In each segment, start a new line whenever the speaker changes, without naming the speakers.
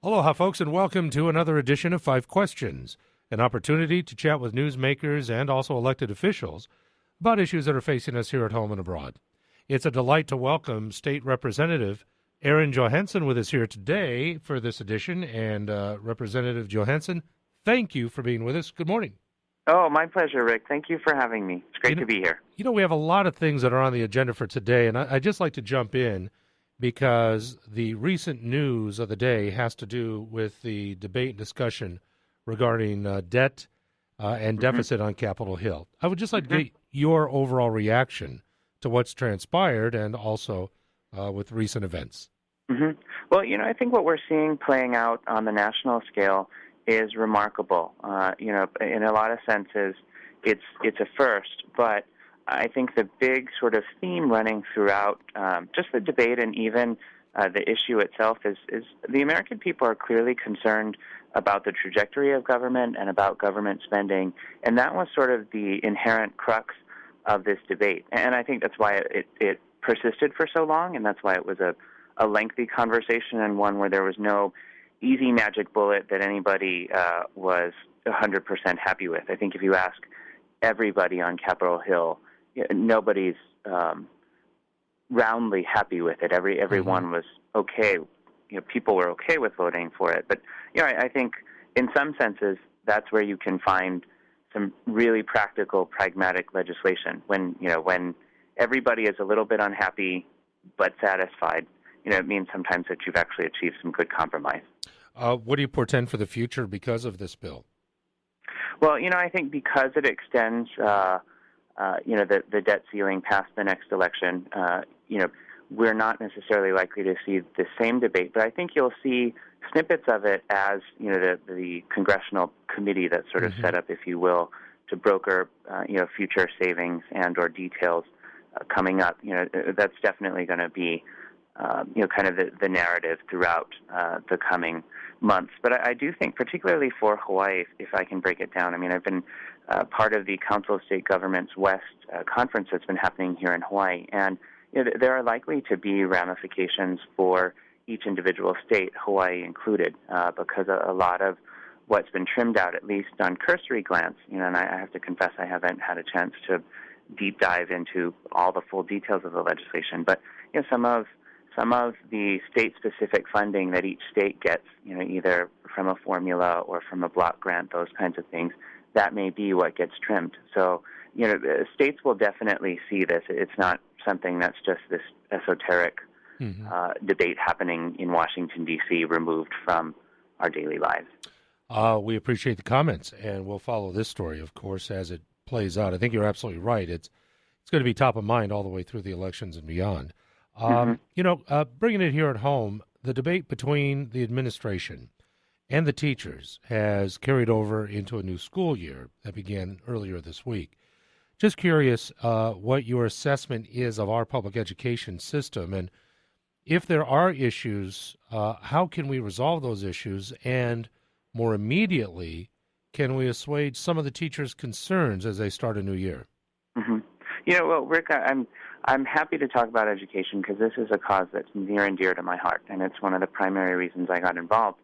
Aloha, folks, and welcome to another edition of Five Questions, an opportunity to chat with newsmakers and also elected officials about issues that are facing us here at home and abroad. It's a delight to welcome State Representative Aaron Johanson with us here today for this edition. And Representative Johanson, thank you for being with us. Good morning.
Oh, my pleasure, Rick. Thank you for having me. It's great to be here.
You know, we have a lot of things that are on the agenda for today, and I'd just like to jump in because the recent news of the day has to do with the debate and discussion regarding debt and deficit on Capitol Hill. I would just like to get your overall reaction to what's transpired and also with recent events.
Well, I think what we're seeing playing out on the national scale is remarkable. In a lot of senses, it's a first, but I think the big sort of theme running throughout just the debate and even the issue itself is the American people are clearly concerned about the trajectory of government and about government spending, and that was sort of the inherent crux of this debate. And I think that's why it persisted for so long, and that's why it was a lengthy conversation and one where there was no easy magic bullet that anybody was 100% happy with. I think if you ask everybody on Capitol Hill, nobody's roundly happy with it. Everyone was okay. People were okay with voting for it. But I think in some senses that's where you can find some really practical, pragmatic legislation. When everybody is a little bit unhappy but satisfied, it means sometimes that you've actually achieved some good compromise.
What do you portend for the future because of this bill?
Well, I think because it extends the debt ceiling past the next election, we're not necessarily likely to see the same debate, but I think you'll see snippets of it as, the congressional committee that's sort of set up, if you will, to broker, future savings and or details coming up. That's definitely going to be, kind of the narrative throughout the coming months. But I do think, particularly for Hawaii, if I can break it down, I've been part of the Council of State Governments West conference that's been happening here in Hawaii, and there are likely to be ramifications for each individual state, Hawaii included, because a lot of what's been trimmed out, at least on cursory glance, and I have to confess I haven't had a chance to deep dive into all the full details of the legislation, but some of the state-specific funding that each state gets, either from a formula or from a block grant, those kinds of things, that may be what gets trimmed. So, states will definitely see this. It's not something that's just this esoteric debate happening in Washington, D.C., removed from our daily lives.
We appreciate the comments, and we'll follow this story, of course, as it plays out. I think you're absolutely right. It's going to be top of mind all the way through the elections and beyond. Bringing it here at home, the debate between the administration and the teachers has carried over into a new school year that began earlier this week. Just curious what your assessment is of our public education system, and if there are issues, how can we resolve those issues, and more immediately, can we assuage some of the teachers' concerns as they start a new year?
Well, Rick, I'm happy to talk about education because this is a cause that's near and dear to my heart, and it's one of the primary reasons I got involved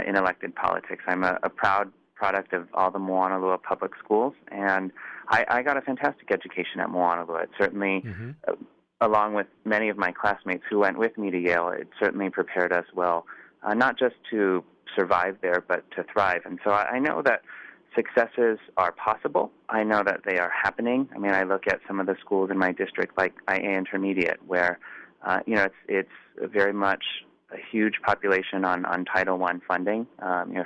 in elected politics. I'm a proud product of all the Moanalua public schools, and I got a fantastic education at Moanalua. It certainly, along with many of my classmates who went with me to Yale, it certainly prepared us well, not just to survive there, but to thrive. And so I know that successes are possible. I know that they are happening. I look at some of the schools in my district, like IA Intermediate, where it's very much a huge population on Title I funding,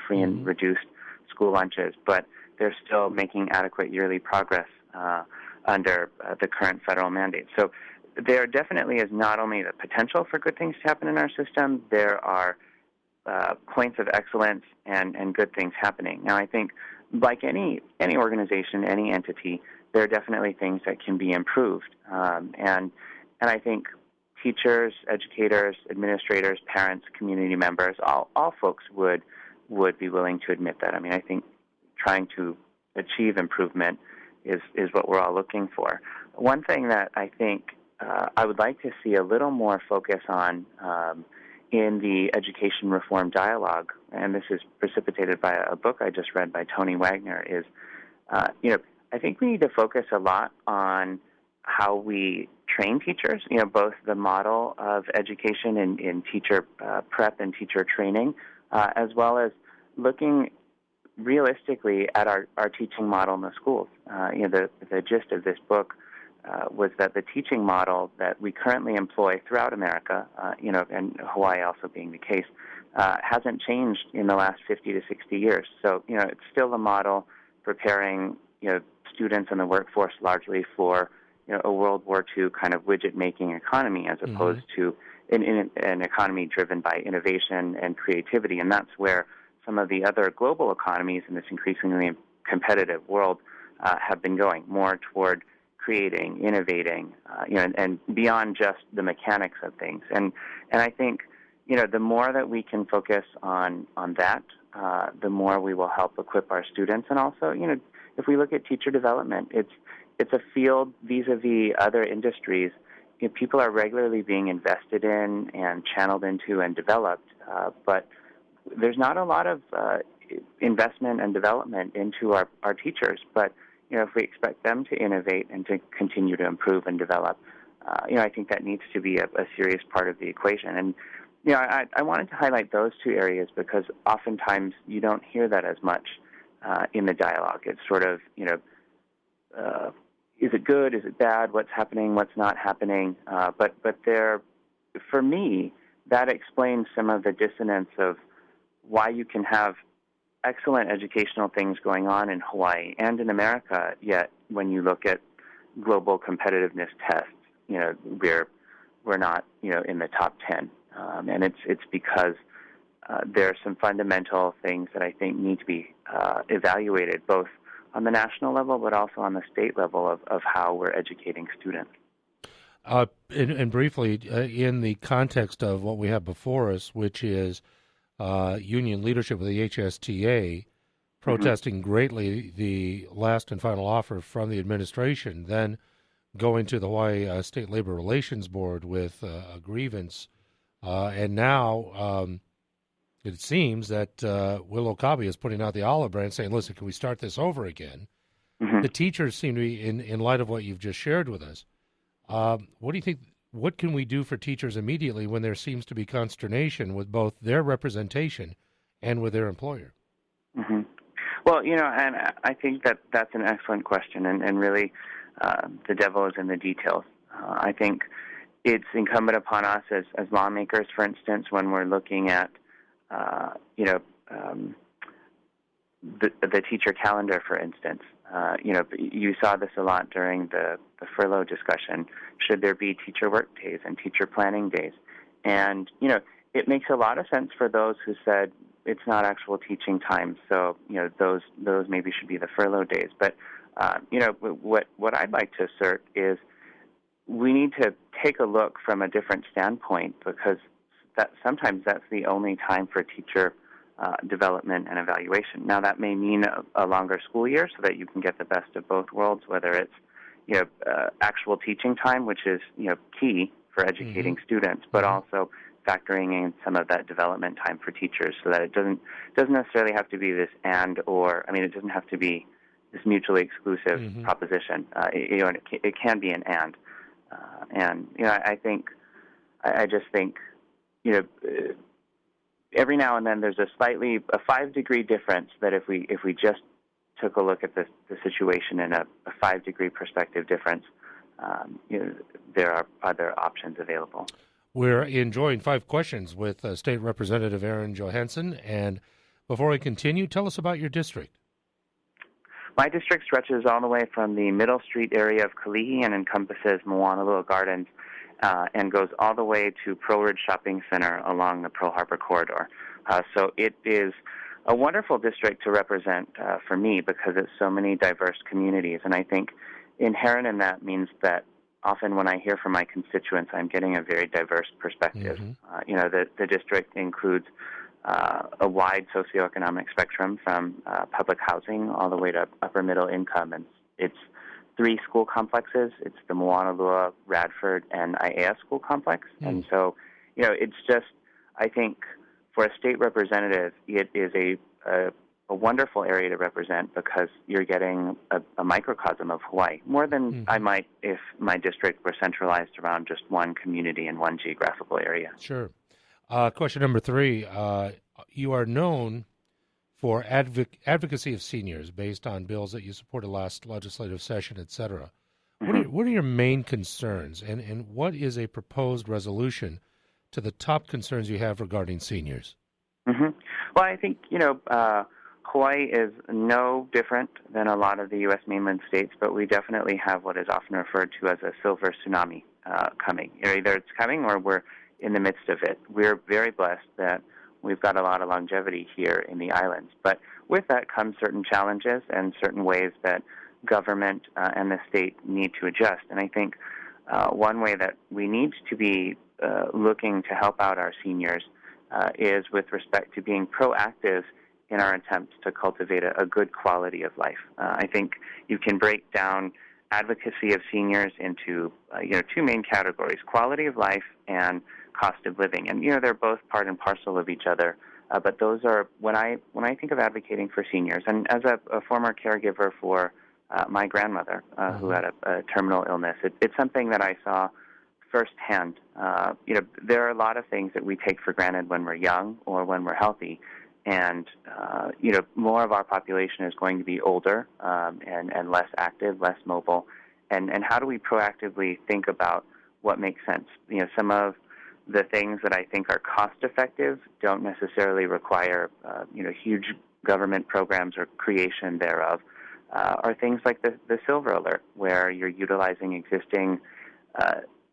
free and reduced school lunches, but they're still making adequate yearly progress under the current federal mandate. So there definitely is not only the potential for good things to happen in our system, there are points of excellence and good things happening. Now, I think, like any organization, any entity, there are definitely things that can be improved. And I think teachers, educators, administrators, parents, community members, all folks would be willing to admit that. I think trying to achieve improvement is what we're all looking for. One thing that I think I would like to see a little more focus on in the education reform dialogue, and this is precipitated by a book I just read by Tony Wagner, is, I think we need to focus a lot on how we train teachers, both the model of education in teacher prep and teacher training, as well as looking realistically at our teaching model in the schools. The gist of this book was that the teaching model that we currently employ throughout America, and Hawaii also being the case, hasn't changed in the last 50 to 60 years. So, it's still a model preparing, students in the workforce largely for, a World War II kind of widget-making economy as opposed to an economy driven by innovation and creativity. And that's where some of the other global economies in this increasingly competitive world have been going, more toward creating, innovating, and beyond just the mechanics of things. And I think, the more that we can focus on that, the more we will help equip our students. And also, if we look at teacher development, it's a field vis-a-vis other industries. People are regularly being invested in and channeled into and developed, but there's not a lot of investment and development into our teachers. But if we expect them to innovate and to continue to improve and develop, I think that needs to be a serious part of the equation. And I wanted to highlight those two areas because oftentimes you don't hear that as much in the dialogue. It's sort of, is it good? Is it bad? What's happening? What's not happening? But for me, that explains some of the dissonance of why you can have excellent educational things going on in Hawaii and in America, yet when you look at global competitiveness tests, we're not, in the top 10. And it's because there are some fundamental things that I think need to be evaluated, both on the national level but also on the state level of how we're educating students.
And briefly, in the context of what we have before us, which is union leadership of the HSTA protesting greatly the last and final offer from the administration, then going to the Hawaii State Labor Relations Board with a grievance, and now it seems that Will Okabe is putting out the olive branch saying, listen, can we start this over again? The teachers seem to be, in light of what you've just shared with us, what do you think? What can we do for teachers immediately when there seems to be consternation with both their representation and with their employer?
Well, and I think that's an excellent question, and really the devil is in the details. I think it's incumbent upon us as lawmakers, for instance, when we're looking at, the teacher calendar, for instance. You saw this a lot during the furlough discussion. Should there be teacher work days and teacher planning days? And, it makes a lot of sense for those who said it's not actual teaching time, so, those maybe should be the furlough days. But, what I'd like to assert is we need to take a look from a different standpoint, because sometimes that's the only time for teacher development and evaluation. Now, that may mean a longer school year so that you can get the best of both worlds, whether it's actual teaching time, which is key for educating students, but also factoring in some of that development time for teachers, so that it doesn't necessarily have to be this and/or. I mean, it doesn't have to be this mutually exclusive proposition. It can be an and. I just think every now and then there's a 5-degree difference that if we just took a look at the situation in a 5-degree perspective difference, there are other options available.
We're enjoying 5 questions with State Representative Aaron Johanson. And before we continue, tell us about your district.
My district stretches all the way from the Middle Street area of Kalihi and encompasses Moanalua Gardens and goes all the way to Pearl Ridge Shopping Center along the Pearl Harbor corridor. So it is a wonderful district to represent for me because it's so many diverse communities. And I think inherent in that means that often when I hear from my constituents, I'm getting a very diverse perspective. The district includes a wide socioeconomic spectrum from public housing all the way to upper middle income. And it's 3 school complexes. It's the Moanalua, Radford, and Aiea school complex. And so, it's just I think for a state representative, it is a wonderful area to represent because you're getting a microcosm of Hawaii, more than I might if my district were centralized around just one community in one geographical area.
Sure. Question number 3. You are known for advocacy of seniors based on bills that you supported last legislative session, et cetera. What are your main concerns, and what is a proposed resolution to the top concerns you have regarding seniors?
Well, I think, Hawaii is no different than a lot of the U.S. mainland states, but we definitely have what is often referred to as a silver tsunami coming. Either it's coming or we're in the midst of it. We're very blessed that we've got a lot of longevity here in the islands. But with that comes certain challenges and certain ways that government and the state need to adjust. And I think one way that we need to be looking to help out our seniors is with respect to being proactive in our attempts to cultivate a good quality of life. I think you can break down advocacy of seniors into two main categories: quality of life and cost of living. And they're both part and parcel of each other. But those are when I think of advocating for seniors, and as a former caregiver for my grandmother who had a terminal illness, it's something that I saw firsthand. There are a lot of things that we take for granted when we're young or when we're healthy, and more of our population is going to be older and less active, less mobile. And how do we proactively think about what makes sense? Some of the things that I think are cost-effective don't necessarily require huge government programs or creation thereof. Are things like the Silver Alert, where you're utilizing existing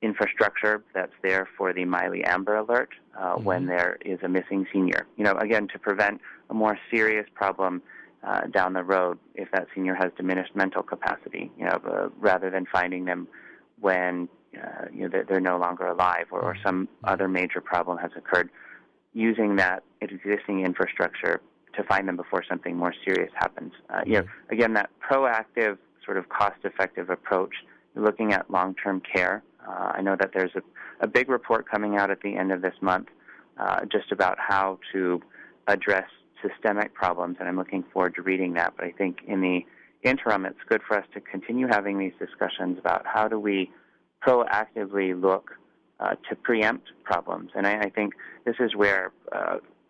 infrastructure that's there for the Miley Amber Alert when there is a missing senior. Again, to prevent a more serious problem down the road if that senior has diminished mental capacity, rather than finding them when they're no longer alive or some other major problem has occurred, using that existing infrastructure to find them before something more serious happens. Again, that proactive, sort of cost-effective approach, looking at long-term care. I know that there's a big report coming out at the end of this month just about how to address systemic problems, and I'm looking forward to reading that. But I think in the interim, it's good for us to continue having these discussions about how do we proactively look to preempt problems. And I think this is where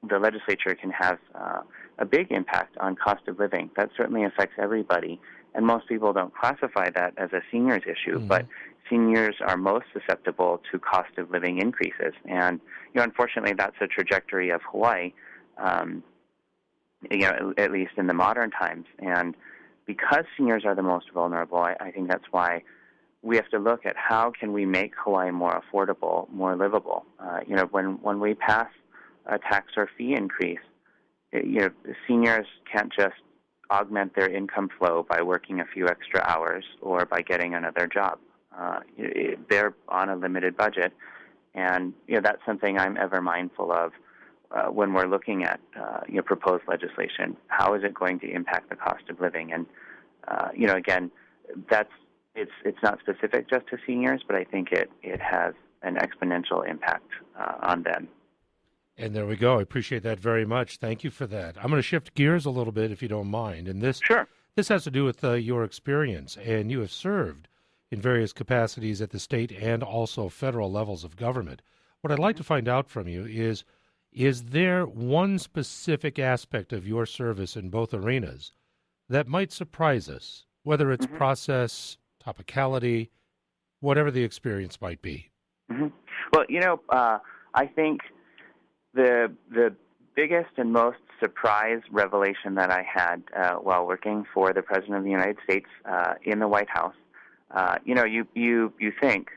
the legislature can have a big impact on cost of living. That certainly affects everybody, and most people don't classify that as a seniors issue, but seniors are most susceptible to cost of living increases. And, unfortunately, that's a trajectory of Hawaii, at least in the modern times. And because seniors are the most vulnerable, I think that's why we have to look at how can we make Hawaii more affordable, more livable. When we pass a tax or fee increase, seniors can't just augment their income flow by working a few extra hours or by getting another job. They're on a limited budget, and that's something I'm ever mindful of when we're looking at proposed legislation. How is it going to impact the cost of living? And again, it's not specific just to seniors, but I think it has an exponential impact on them.
And there we go. I appreciate that very much. Thank you for that. I'm going to shift gears a little bit, if you don't mind. And this has to do with your experience, and you have served in various capacities at the state and also federal levels of government. What I'd like to find out from you is there one specific aspect of your service in both arenas that might surprise us, whether it's process, topicality, whatever the experience might be?
Well, I think the biggest and most surprise revelation that I had while working for the President of the United States in the White House, you think,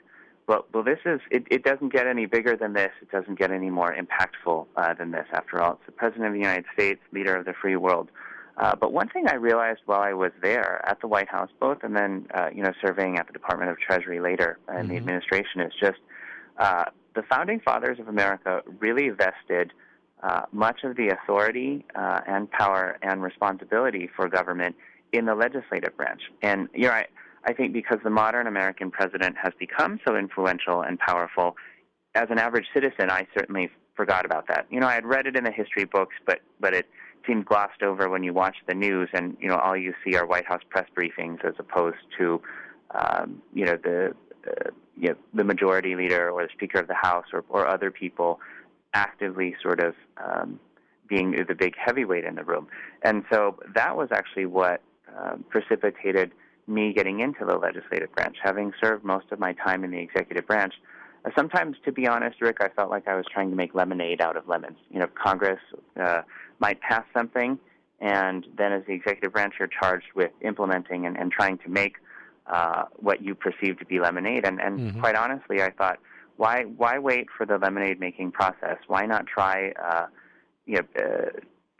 well, this is it doesn't get any bigger than this. It doesn't get any more impactful than this. After all, it's the President of the United States, leader of the free world. But one thing I realized while I was there at the White House, both and then serving at the Department of Treasury later in the administration, is just the Founding Fathers of America really vested much of the authority and power and responsibility for government in the legislative branch. And I think because the modern American president has become so influential and powerful, as an average citizen, I certainly forgot about that. I had read it in the history books, but it seemed glossed over when you watch the news, and all you see are White House press briefings as opposed to the majority leader or the Speaker of the House or other people actively sort of being the big heavyweight in the room. And so that was actually what precipitated me getting into the legislative branch, having served most of my time in the executive branch. Sometimes, to be honest, Rick, I felt like I was trying to make lemonade out of lemons. Congress might pass something, and then as the executive branch, you're charged with implementing and trying to make what you perceive to be lemonade. And quite honestly, I thought, why wait for the lemonade-making process? Why not try to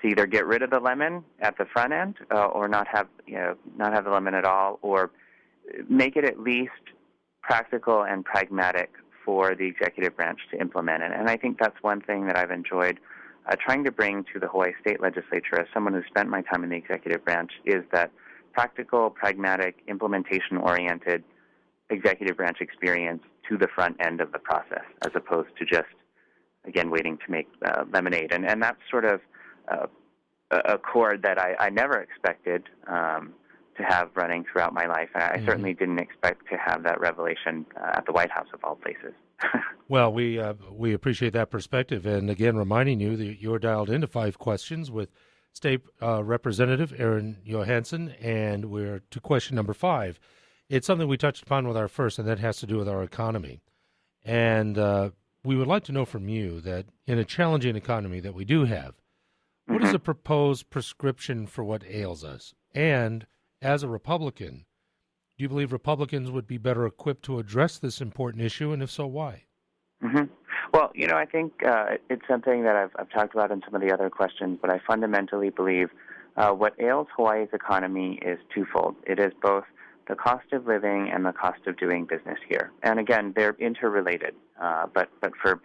either get rid of the lemon at the front end, or not have the lemon at all, or make it at least practical and pragmatic for the executive branch to implement it. And I think that's one thing that I've enjoyed trying to bring to the Hawaii State Legislature as someone who spent my time in the executive branch, is that practical, pragmatic, implementation-oriented executive branch experience to the front end of the process, as opposed to just, again, waiting to make lemonade. And that's sort of a chord that I never expected to have running throughout my life. And I certainly didn't expect to have that revelation at the White House, of all places.
Well, we appreciate that perspective. And again, reminding you that you're dialed into 5 Questions with State Representative Aaron Johanson, and we're to question number 5. It's something we touched upon with our first, and that has to do with our economy. And we would like to know from you that in a challenging economy that we do have, what is the proposed prescription for what ails us? And as a Republican, do you believe Republicans would be better equipped to address this important issue, and if so, why?
Well, I think it's something that I've talked about in some of the other questions, but I fundamentally believe what ails Hawaii's economy is twofold. It is both the cost of living and the cost of doing business here. And again, they're interrelated, but for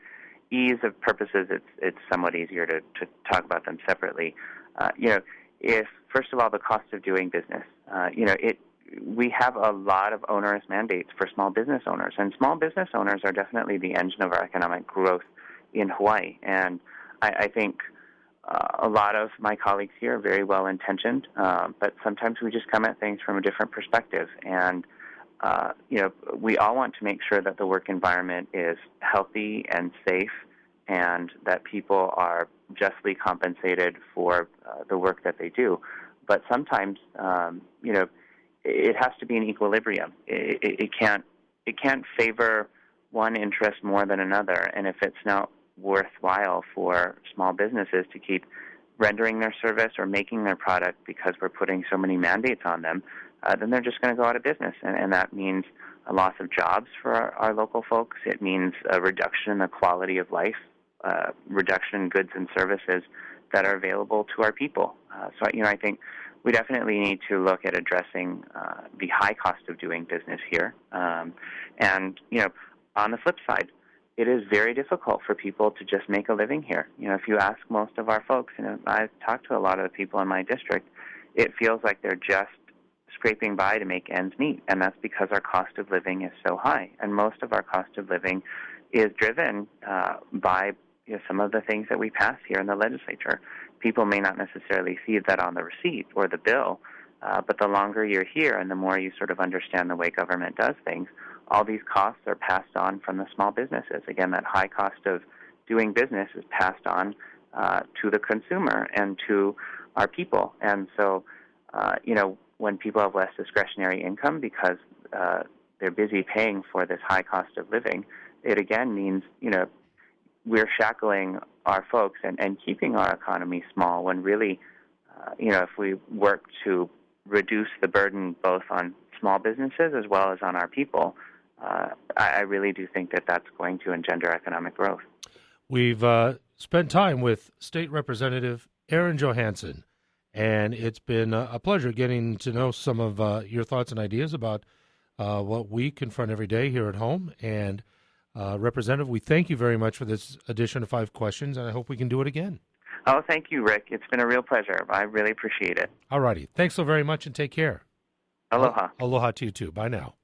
ease of purposes, it's somewhat easier to talk about them separately. If, first of all, the cost of doing business, we have a lot of onerous mandates for small business owners, and small business owners are definitely the engine of our economic growth in Hawaii. And I think a lot of my colleagues here are very well-intentioned, but sometimes we just come at things from a different perspective. And, we all want to make sure that the work environment is healthy and safe, and that people are justly compensated for the work that they do. But sometimes, it has to be an equilibrium. It can't favor one interest more than another. And if it's not worthwhile for small businesses to keep rendering their service or making their product because we're putting so many mandates on them, then they're just going to go out of business. And that means a loss of jobs for our local folks. It means a reduction in the quality of life, reduction in goods and services that are available to our people. So I think we definitely need to look at addressing the high cost of doing business here. And on the flip side, it is very difficult for people to just make a living here. If you ask most of our folks, I've talked to a lot of the people in my district, it feels like they're just scraping by to make ends meet, and that's because our cost of living is so high. And most of our cost of living is driven by some of the things that we pass here in the legislature. People may not necessarily see that on the receipt or the bill, but the longer you're here and the more you sort of understand the way government does things, all these costs are passed on from the small businesses. Again, that high cost of doing business is passed on to the consumer and to our people. And so, when people have less discretionary income because they're busy paying for this high cost of living, it again means, we're shackling our folks and keeping our economy small when really, if we work to reduce the burden both on small businesses as well as on our people, I really do think that that's going to engender economic growth.
We've spent time with State Representative Aaron Johanson, and it's been a pleasure getting to know some of your thoughts and ideas about what we confront every day here at home. And Representative, we thank you very much for this edition of 5 Questions, and I hope we can do it again.
Oh, thank you, Rick. It's been a real pleasure. I really appreciate it.
All righty. Thanks so very much, and take care.
Aloha.
Aloha to you, too. Bye now.